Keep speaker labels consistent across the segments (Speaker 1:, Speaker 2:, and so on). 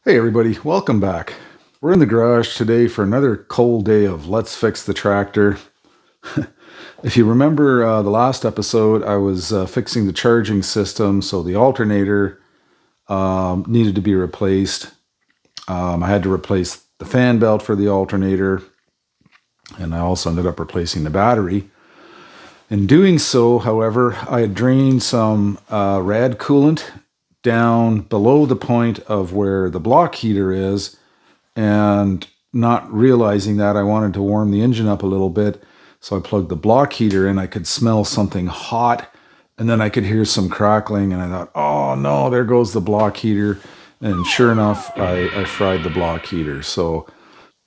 Speaker 1: Hey everybody, welcome back. We're in the garage today for another cold day of Let's Fix the Tractor. If you remember the last episode, I was fixing the charging system, so the alternator needed to be replaced. I had to replace the fan belt for the alternator, and I also ended up replacing the battery. In doing so, however, I had drained some rad coolant down below the point of where the block heater is, and not realizing that, I wanted to warm the engine up a little bit, so I plugged the block heater in. I could smell something hot, and then I could hear some crackling, and I thought, oh no, there goes the block heater. And sure enough, I fried the block heater. So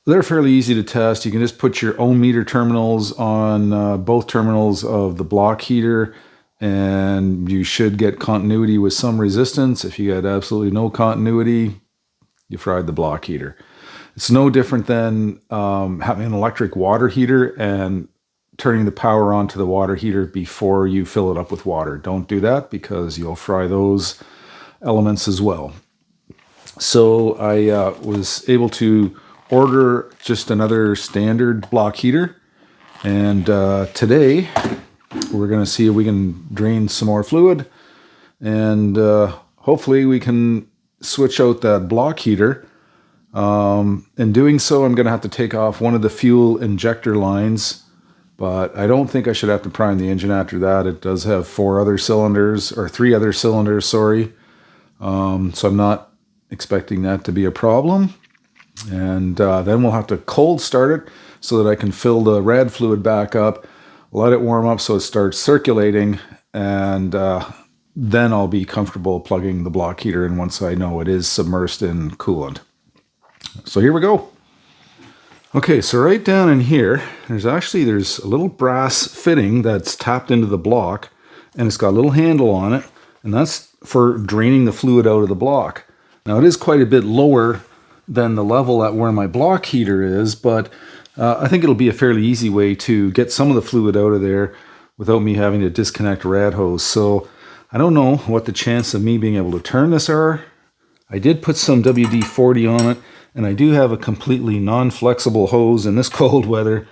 Speaker 1: they're fairly easy to test. You can just put your ohm meter terminals on both terminals of the block heater, and you should get continuity with some resistance. If you got absolutely no continuity, you fried the block heater. It's no different than having an electric water heater and turning the power on to the water heater before you fill it up with water. Don't do that because you'll fry those elements as well. So I was able to order just another standard block heater, and today we're going to see if we can drain some more fluid, and hopefully we can switch out that block heater. In doing so, I'm going to have to take off one of the fuel injector lines, but I don't think I should have to prime the engine after that. It does have three other cylinders, sorry. So I'm not expecting that to be a problem. And then we'll have to cold start it so that I can fill the rad fluid back up, let it warm up so it starts circulating, and then I'll be comfortable plugging the block heater in once I know it is submersed in coolant. So here we go. Okay, so right down in here, there's a little brass fitting that's tapped into the block, and it's got a little handle on it, and that's for draining the fluid out of the block. Now it is quite a bit lower than the level at where my block heater is, but I think it'll be a fairly easy way to get some of the fluid out of there without me having to disconnect a rad hose. So I don't know what the chance of me being able to turn this are. I did put some WD-40 on it, and I do have a completely non-flexible hose in this cold weather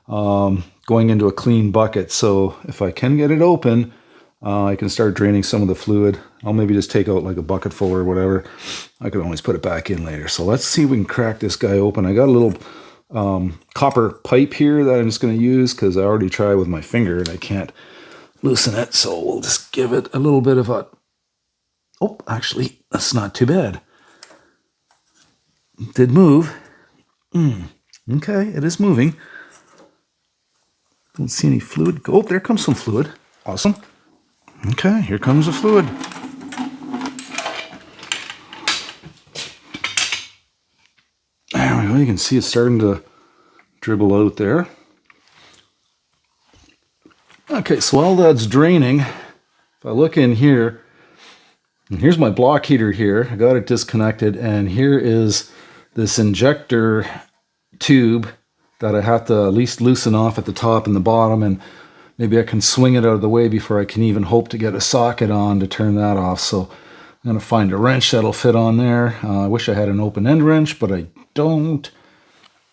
Speaker 1: going into a clean bucket. So if I can get it open, I can start draining some of the fluid. I'll maybe just take out like a bucket full or whatever. I can always put it back in later. So let's see if we can crack this guy open. I got a little copper pipe here that I'm just going to use because I already tried with my finger and I can't loosen it. So we'll just give it a little bit of a... Oh, actually, that's not too bad. It did move. Okay, it is moving. Don't see any fluid. Oh, there comes some fluid. Awesome. Okay, here comes the fluid. There we go. You can see it's starting to dribble out there. Okay, so while that's draining, if I look in here, and here's my block heater here. I got it disconnected, and here is this injector tube that I have to at least loosen off at the top and the bottom, and maybe I can swing it out of the way before I can even hope to get a socket on to turn that off. So I'm going to find a wrench that'll fit on there. I wish I had an open-end wrench, but I don't.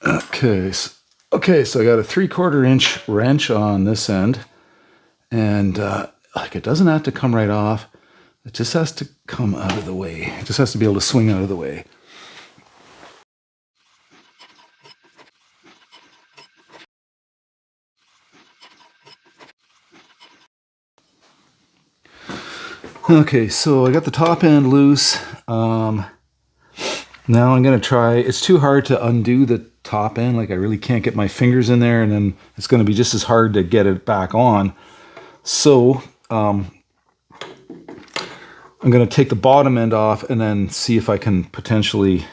Speaker 1: Okay, so I got a 3/4 inch wrench on this end, and it doesn't have to come right off. It just has to come out of the way. It just has to be able to swing out of the way. Okay, so I got the top end loose. Now I'm going to try, it's too hard to undo the top end, like I really can't get my fingers in there, and then it's going to be just as hard to get it back on. So I'm going to take the bottom end off and then see if I can potentially,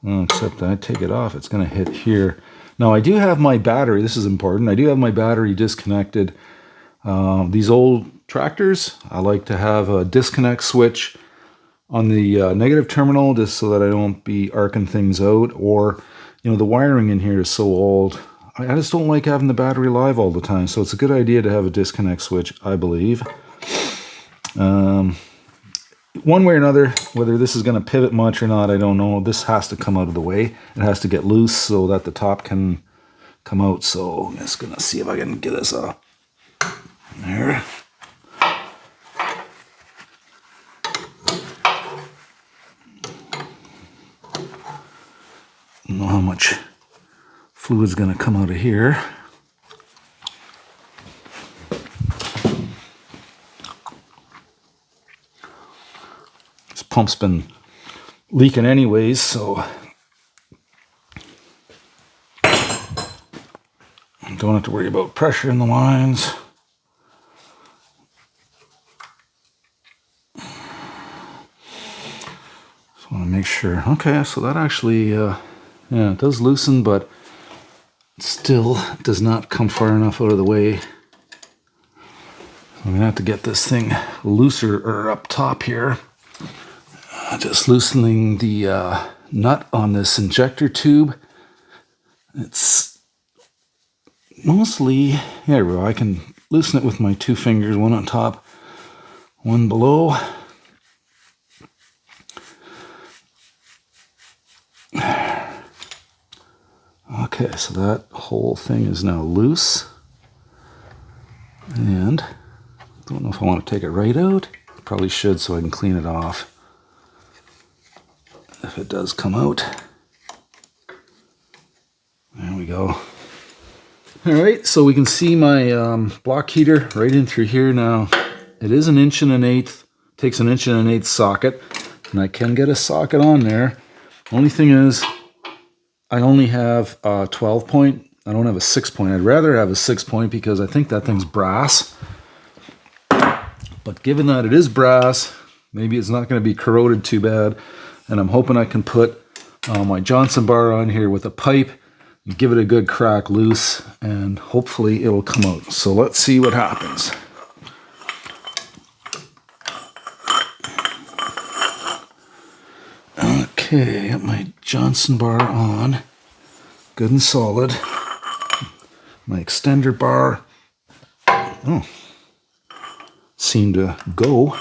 Speaker 1: except I take it off, it's going to hit here. Now I do have my battery, this is important, I do have my battery disconnected. These old tractors, I like to have a disconnect switch on the negative terminal just so that I don't be arcing things out, or, the wiring in here is so old. I just don't like having the battery live all the time, so it's a good idea to have a disconnect switch, I believe. one way or another, whether this is going to pivot much or not, I don't know. This has to come out of the way. It has to get loose so that the top can come out. So I'm just going to see if I can get this off. There. I don't know how much fluid's going to come out of here. This pump's been leaking anyways, so don't have to worry about pressure in the lines. Just want to make sure. Okay, so that actually, yeah, it does loosen, but it still does not come far enough out of the way. I'm gonna have to get this thing looser or up top here. Just loosening the nut on this injector tube. It's mostly, there we go. I can loosen it with my two fingers, one on top, one below. Okay, so that whole thing is now loose. And I don't know if I want to take it right out. Probably should so I can clean it off if it does come out. There we go. All right, so we can see my block heater right in through here now. It is 1 1/8", takes 1 1/8" socket, and I can get a socket on there. Only thing is, I only have a 12 point. I don't have a 6 point. I'd rather have a 6 point because I think that thing's brass. But given that it is brass, maybe it's not going to be corroded too bad. And I'm hoping I can put my Johnson bar on here with a pipe and give it a good crack loose, and hopefully it'll come out. So let's see what happens. Okay, got my Johnson bar on, good and solid. My extender bar, seemed to go.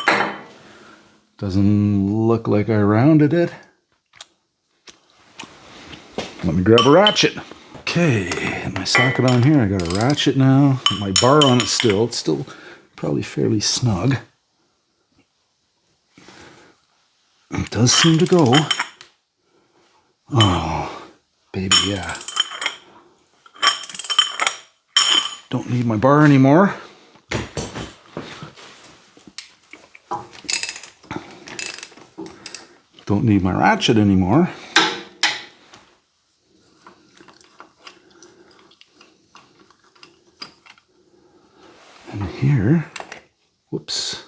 Speaker 1: Doesn't look like I rounded it. Let me grab a ratchet. Okay, my socket on here. I got a ratchet now. My bar on it still. It's still probably fairly snug. It does seem to go. Oh, baby, yeah. Don't need my bar anymore. Don't need my ratchet anymore. And here, whoops.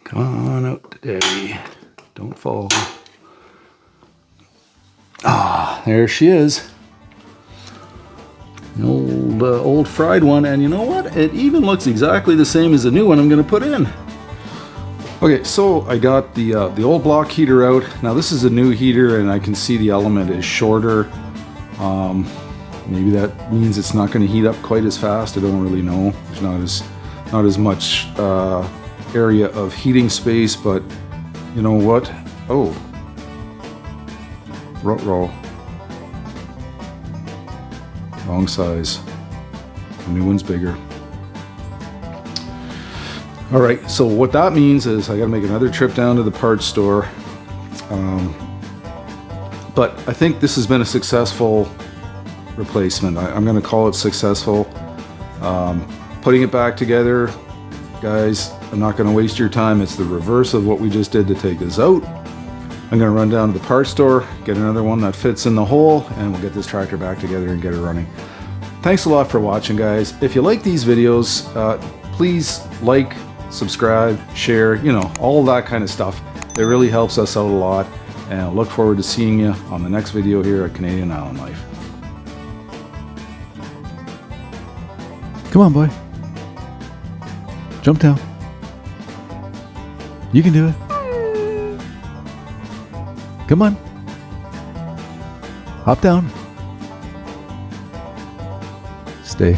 Speaker 1: Come on out today. Don't fall. Ah, there she is. An old fried one, and you know what? It even looks exactly the same as the new one I'm going to put in. Okay, so I got the old block heater out. Now this is a new heater, and I can see the element is shorter. Maybe that means it's not going to heat up quite as fast. I don't really know. There's not as much area of heating space, but you know what? Oh, roll. Wrong size. The new one's bigger. All right, so what that means is I got to make another trip down to the parts store. But I think this has been a successful replacement. I'm going to call it successful. Putting it back together, guys, I'm not going to waste your time. It's the reverse of what we just did to take this out. I'm going to run down to the parts store, get another one that fits in the hole, and we'll get this tractor back together and get it running. Thanks a lot for watching, guys. If you like these videos, please like, subscribe, share, you know, all that kind of stuff. It really helps us out a lot, and I look forward to seeing you on the next video here at Canadian Island Life.
Speaker 2: Come on, boy. Jump down. You can do it. Come on. Hop down. Stay.